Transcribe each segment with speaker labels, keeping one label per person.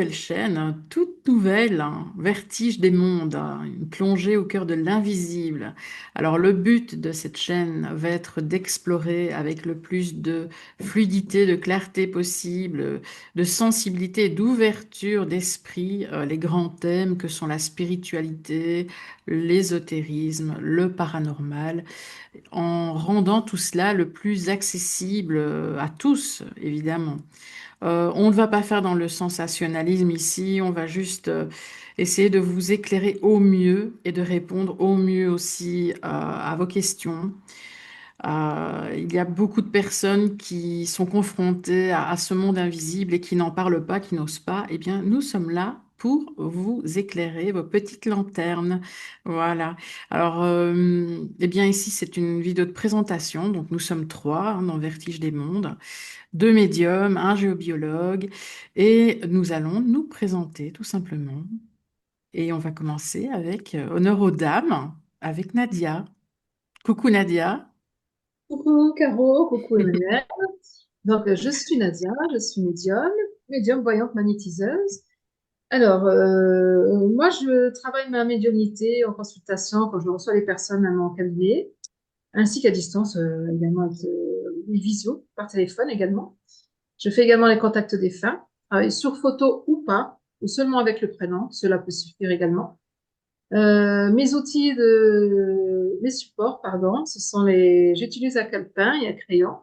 Speaker 1: nouvelle chaîne, toute nouvelle, Vertige des mondes, une plongée au cœur de l'invisible. Alors le but de cette chaîne va être d'explorer avec le plus de fluidité, de clarté possible, de sensibilité et d'ouverture d'esprit les grands thèmes que sont la spiritualité, l'ésotérisme, le paranormal, en rendant tout cela le plus accessible à tous, évidemment. On ne va pas faire dans le sensationnalisme ici, on va juste essayer de vous éclairer au mieux et de répondre au mieux aussi à vos questions. Il y a beaucoup de personnes qui sont confrontées à ce monde invisible et qui n'en parlent pas, qui n'osent pas. Eh bien, nous sommes là pour vous éclairer vos petites lanternes. Voilà. Alors, eh bien, ici, c'est une vidéo de présentation. Donc, nous sommes trois dans Vertige des mondes, deux médiums, un géobiologue, et nous allons nous présenter tout simplement. Et on va commencer avec honneur aux dames, avec Nadia. Coucou Nadia.
Speaker 2: Coucou Caro, coucou Emmanuel. Donc, je suis Nadia, je suis médium voyante magnétiseuse. Alors, moi, je travaille ma médiumnité en consultation quand je reçois les personnes à mon cabinet, ainsi qu'à distance, également avec les visio, par téléphone également. Je fais également les contacts défunts, sur photo ou pas, ou seulement avec le prénom, cela peut suffire également. Mes supports, pardon, j'utilise un calepin et un crayon.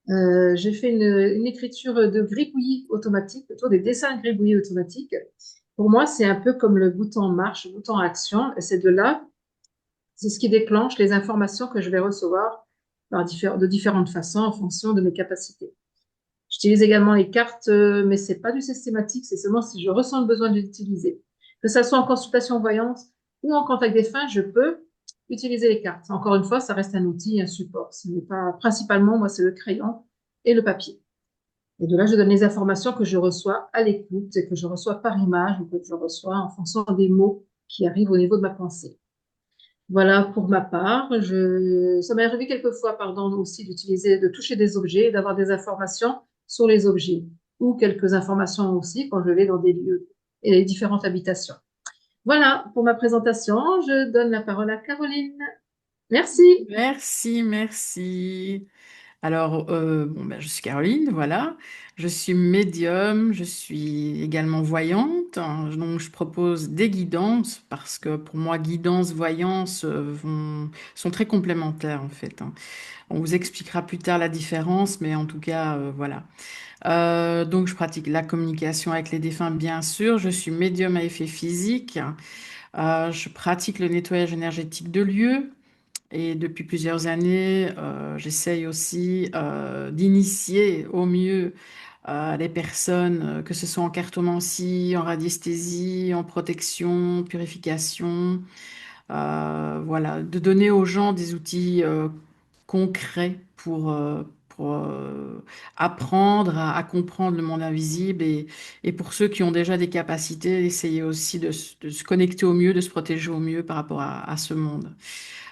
Speaker 2: J'ai fait une écriture de gribouillis automatique, plutôt des dessins de gribouillis automatiques. Pour moi, c'est un peu comme le bouton marche, le bouton action. Et c'est de là, c'est ce qui déclenche les informations que je vais recevoir de différentes façons en fonction de mes capacités. J'utilise également les cartes, mais c'est pas du systématique, c'est seulement si je ressens le besoin de l'utiliser. Que ça soit en consultation voyante ou en contact défunt, je peux utiliser les cartes. Encore une fois, ça reste un outil, un support. Ce n'est pas principalement, moi, c'est le crayon et le papier. Et de là, je donne les informations que je reçois à l'écoute et que je reçois par image ou que je reçois en fonction des mots qui arrivent au niveau de ma pensée. Voilà pour ma part. Ça m'est arrivé quelquefois, pardon, aussi de toucher des objets et d'avoir des informations sur les objets ou quelques informations aussi quand je vais dans des lieux et les différentes habitations. Voilà pour ma présentation. Je donne la parole à Caroline. Merci.
Speaker 1: Merci, merci. Alors, bon, ben, je suis Caroline, voilà. Je suis médium, je suis également voyante. Donc, je propose des guidances parce que pour moi, guidance, voyance sont très complémentaires en fait. On vous expliquera plus tard la différence, mais en tout cas, voilà. Donc, je pratique la communication avec les défunts, bien sûr. Je suis médium à effet physique. Je pratique le nettoyage énergétique de lieux. Et depuis plusieurs années, j'essaye aussi d'initier au mieux les personnes, que ce soit en cartomancie, en radiesthésie, en protection, purification, voilà, de donner aux gens des outils concrets pour apprendre à comprendre le monde invisible et pour ceux qui ont déjà des capacités, essayer aussi de se connecter au mieux, de se protéger au mieux par rapport à ce monde.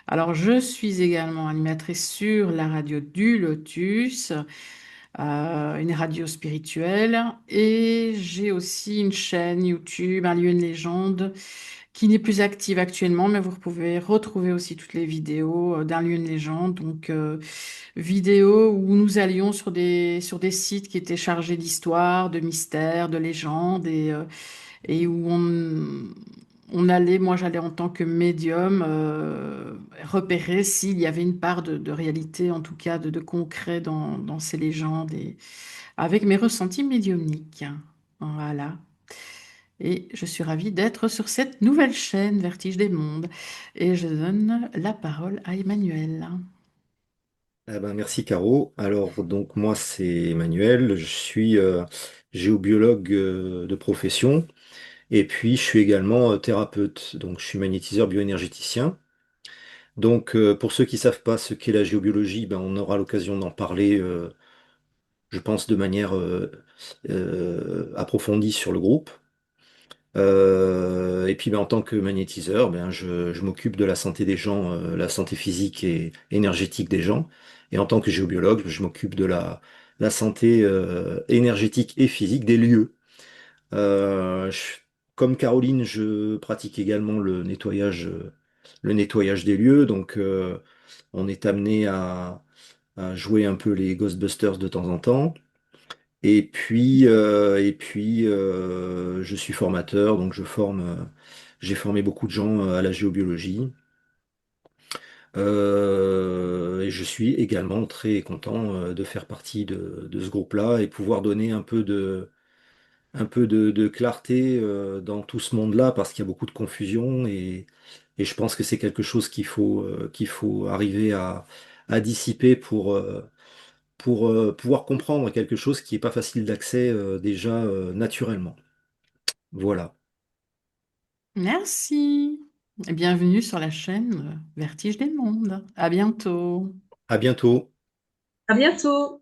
Speaker 1: Alors, je suis également animatrice sur la radio du Lotus, une radio spirituelle, et j'ai aussi une chaîne YouTube, un lieu de légende, qui n'est plus active actuellement, mais vous pouvez retrouver aussi toutes les vidéos d'un lieu de légende. Donc, vidéos où nous allions sur des sites qui étaient chargés d'histoire, de mystères, de légendes, et où on allait, moi j'allais en tant que médium, repérer s'il y avait une part de réalité, en tout cas de concret dans ces légendes, et avec mes ressentis médiumniques. Voilà. Et je suis ravie d'être sur cette nouvelle chaîne Vertige des mondes. Et je donne la parole à Emmanuel.
Speaker 3: Eh ben, merci Caro. Alors donc moi c'est Emmanuel, je suis géobiologue de profession et puis je suis également thérapeute. Donc je suis magnétiseur bioénergéticien. Donc pour ceux qui savent pas ce qu'est la géobiologie, ben, on aura l'occasion d'en parler, je pense, de manière approfondie sur le groupe. Et puis ben, en tant que magnétiseur, ben, je m'occupe de la santé des gens, la santé physique et énergétique des gens. Et en tant que géobiologue, je m'occupe de la santé énergétique et physique des lieux. Euh, je- Comme Caroline, je pratique également le nettoyage des lieux. Donc, on est amené à jouer un peu les Ghostbusters de temps en temps. Je suis formateur, donc j'ai formé beaucoup de gens à la géobiologie. Et je suis également très content de faire partie de ce groupe-là et pouvoir donner un peu de clarté dans tout ce monde-là parce qu'il y a beaucoup de confusion et je pense que c'est quelque chose qu'il faut arriver à dissiper pour pouvoir comprendre quelque chose qui n'est pas facile d'accès déjà naturellement. Voilà.
Speaker 1: Merci et bienvenue sur la chaîne Vertige des Mondes. À bientôt.
Speaker 3: À bientôt.
Speaker 2: À bientôt!